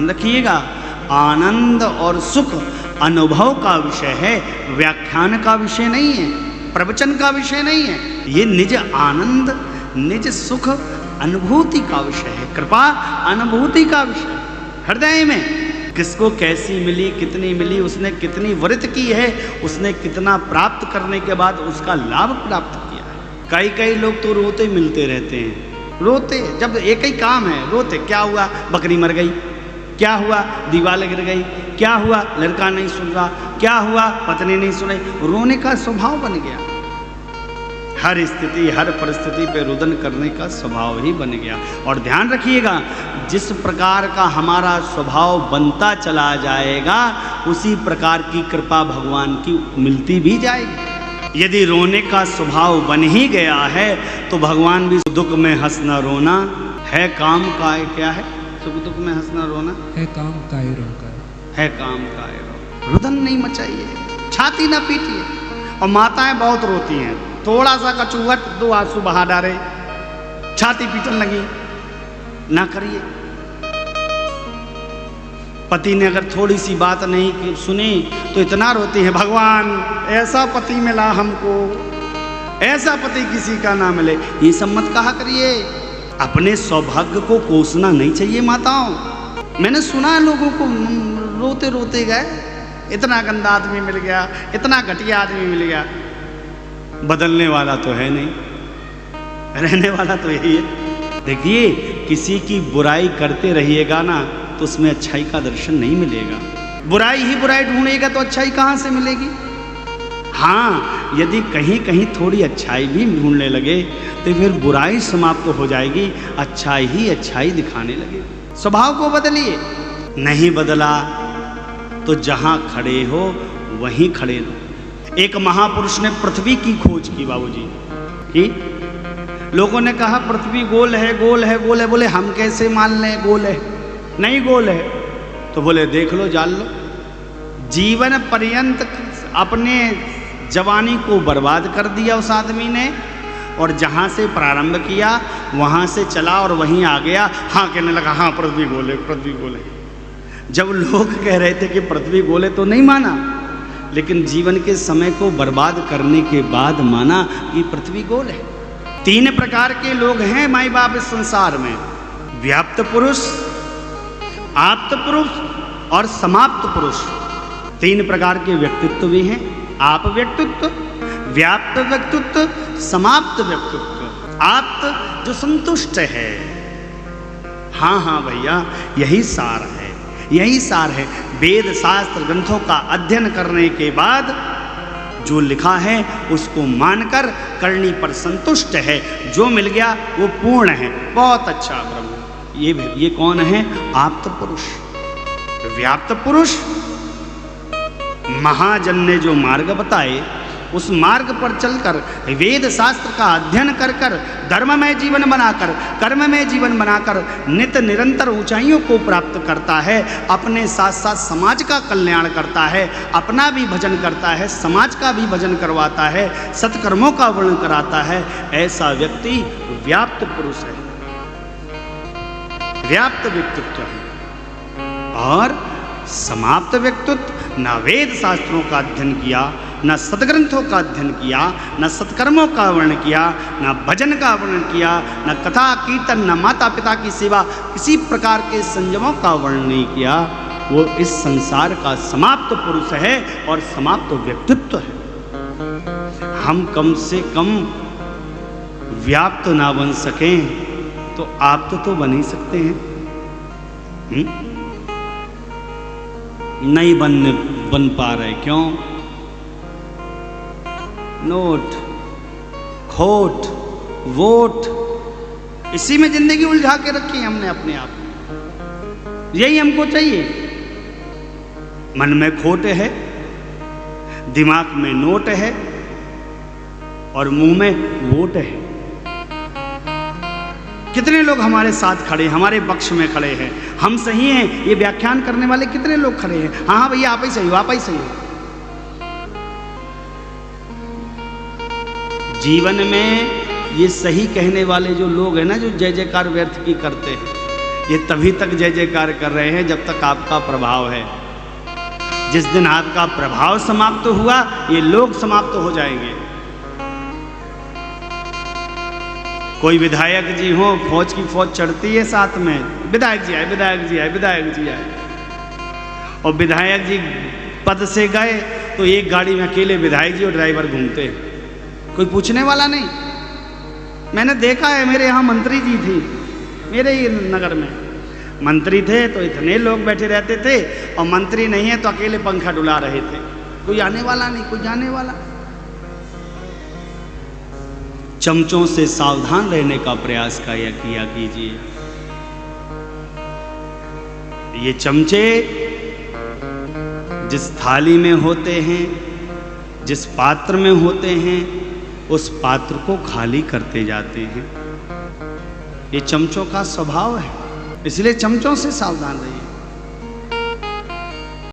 ध्यान रखिएगा, आनंद और सुख अनुभव का विषय है, व्याख्यान का विषय नहीं है, प्रवचन का विषय नहीं है। ये निज आनंद, निज सुख अनुभूति का विषय है, कृपा अनुभूति का विषय। हृदय में किसको कैसी मिली, कितनी मिली, उसने कितनी व्रत की है, उसने कितना प्राप्त करने के बाद उसका लाभ प्राप्त किया है। कई लोग तो रोते मिलते रहते हैं, रोते जब एक ही काम है, रोते। क्या हुआ? बकरी मर गई। क्या हुआ? दीवार गिर गई। क्या हुआ? लड़का नहीं सुन रहा। क्या हुआ? पत्नी नहीं सुन रही। रोने का स्वभाव बन गया, हर स्थिति हर परिस्थिति पे रुदन करने का स्वभाव ही बन गया। और ध्यान रखिएगा, जिस प्रकार का हमारा स्वभाव बनता चला जाएगा, उसी प्रकार की कृपा भगवान की मिलती भी जाएगी। यदि रोने का स्वभाव बन ही गया है तो भगवान भी दुख में हंसना रोना है काम का है। क्या है? सुख दुख में हंसना रोना है काम का ही रोका है काम का है। रुदन नहीं मचाइए, छाती ना पीटिए। और माताएं बहुत रोती हैं, थोड़ा सा कचूहट, 2 आंसू बहा डाले, छाती पीटने लगी, ना करिए। पति ने अगर थोड़ी सी बात नहीं सुनी तो इतना रोती है, भगवान ऐसा पति मिला हमको, ऐसा पति किसी का ना मिले। ये सब मत कहा करिए। अपने सौभाग्य को कोसना नहीं चाहिए माताओं। मैंने सुना है लोगों को रोते रोते गए, इतना गंदा आदमी मिल गया, इतना घटिया आदमी मिल गया। बदलने वाला तो है नहीं, रहने वाला तो यही है। देखिए, किसी की बुराई करते रहिएगा ना तो उसमें अच्छाई का दर्शन नहीं मिलेगा। बुराई ही बुराई ढूंढेगा तो अच्छाई कहाँ से मिलेगी? हाँ, यदि कहीं कहीं थोड़ी अच्छाई भी ढूंढने लगे तो फिर बुराई समाप्त हो जाएगी, अच्छाई ही अच्छाई दिखाने लगे। स्वभाव को बदलिए। नहीं बदला तो जहां खड़े हो वहीं खड़े रहो। एक महापुरुष ने पृथ्वी की खोज की बाबूजी की। लोगों ने कहा पृथ्वी गोल है, गोल है, गोल है। बोले हम कैसे मान लें गोल है? नहीं गोल है। तो बोले देख लो, जान लो। जीवन पर्यंत अपने जवानी को बर्बाद कर दिया उस आदमी ने, और जहाँ से प्रारंभ किया वहाँ से चला और वहीं आ गया। हाँ कहने लगा, हाँ पृथ्वी गोल है, पृथ्वी गोल है। जब लोग कह रहे थे कि पृथ्वी गोल है तो नहीं माना, लेकिन जीवन के समय को बर्बाद करने के बाद माना कि पृथ्वी गोल है। 3 प्रकार के लोग हैं माई बाप इस संसार में, व्याप्त पुरुष, आप्त पुरुष और समाप्त पुरुष। 3 प्रकार के व्यक्तित्व भी हैं, आप व्यक्तित्व, व्याप्त व्यक्तित्व, समाप्त व्यक्तित्व। आप्त जो संतुष्ट है। हाँ हाँ भैया, यही सार है, यही सार है। वेद शास्त्र ग्रंथों का अध्ययन करने के बाद जो लिखा है उसको मानकर करनी पर संतुष्ट है। जो मिल गया वो पूर्ण है, बहुत अच्छा ब्रह्म। ये कौन है? आप्त पुरुष। व्याप्त पुरुष, महाजन ने जो मार्ग बताए उस मार्ग पर चलकर, वेद शास्त्र का अध्ययन कर कर, धर्ममय जीवन बनाकर, कर्ममय जीवन बनाकर नित्य निरंतर ऊंचाइयों को प्राप्त करता है। अपने साथ साथ समाज का कल्याण करता है, अपना भी भजन करता है, समाज का भी भजन करवाता है, सत्कर्मों का वर्णन कराता है। ऐसा व्यक्ति व्याप्त पुरुष है, व्याप्त व्यक्तित्व है। और समाप्त व्यक्तित्व न वेद शास्त्रों का अध्ययन किया, न सदग्रंथों का अध्ययन किया, न सत्कर्मों का वर्णन किया, न भजन का वर्णन किया, न कथा कीर्तन, न माता पिता की सेवा, किसी प्रकार के संयमों का वर्णन नहीं किया, वो इस संसार का समाप्त पुरुष है और समाप्त व्यक्तित्व है। हम कम से कम व्याप्त ना बन सकें तो आप तो बन ही सकते हैं। नहीं बन पा रहे, क्यों? नोट, खोट, वोट, इसी में जिंदगी उलझा के रखी है हमने अपने आप को। यही हमको चाहिए। मन में खोट है, दिमाग में नोट है और मुंह में वोट है। कितने लोग हमारे साथ खड़े, हमारे पक्ष में खड़े हैं, हम सही हैं, ये व्याख्यान करने वाले कितने लोग खड़े हैं। हाँ भैया आप ही सही हो, आप ही सही हो। जीवन में ये सही कहने वाले जो लोग हैं ना, जो जय जयकार व्यर्थ की करते हैं, ये तभी तक जय जयकार कर रहे हैं जब तक आपका प्रभाव है। जिस दिन आपका प्रभाव समाप्त हुआ ये लोग समाप्त हो जाएंगे। कोई विधायक जी हो, फौज की फौज चढ़ती है साथ में, विधायक जी आए, विधायक जी आए, विधायक जी आए, और विधायक जी पद से गए तो एक गाड़ी में अकेले विधायक जी और ड्राइवर घूमते, कोई पूछने वाला नहीं। मैंने देखा है, मेरे यहाँ मंत्री जी थी, मेरे ही नगर में मंत्री थे तो इतने लोग बैठे रहते थे, और मंत्री नहीं है तो अकेले पंखा डुला रहे थे, कोई आने वाला नहीं, कोई जाने वाला। चमचों से सावधान रहने का प्रयास किया कीजिए। ये चमचे जिस थाली में होते हैं, जिस पात्र में होते हैं, उस पात्र को खाली करते जाते हैं। ये चमचों का स्वभाव है, इसलिए चमचों से सावधान रहिए।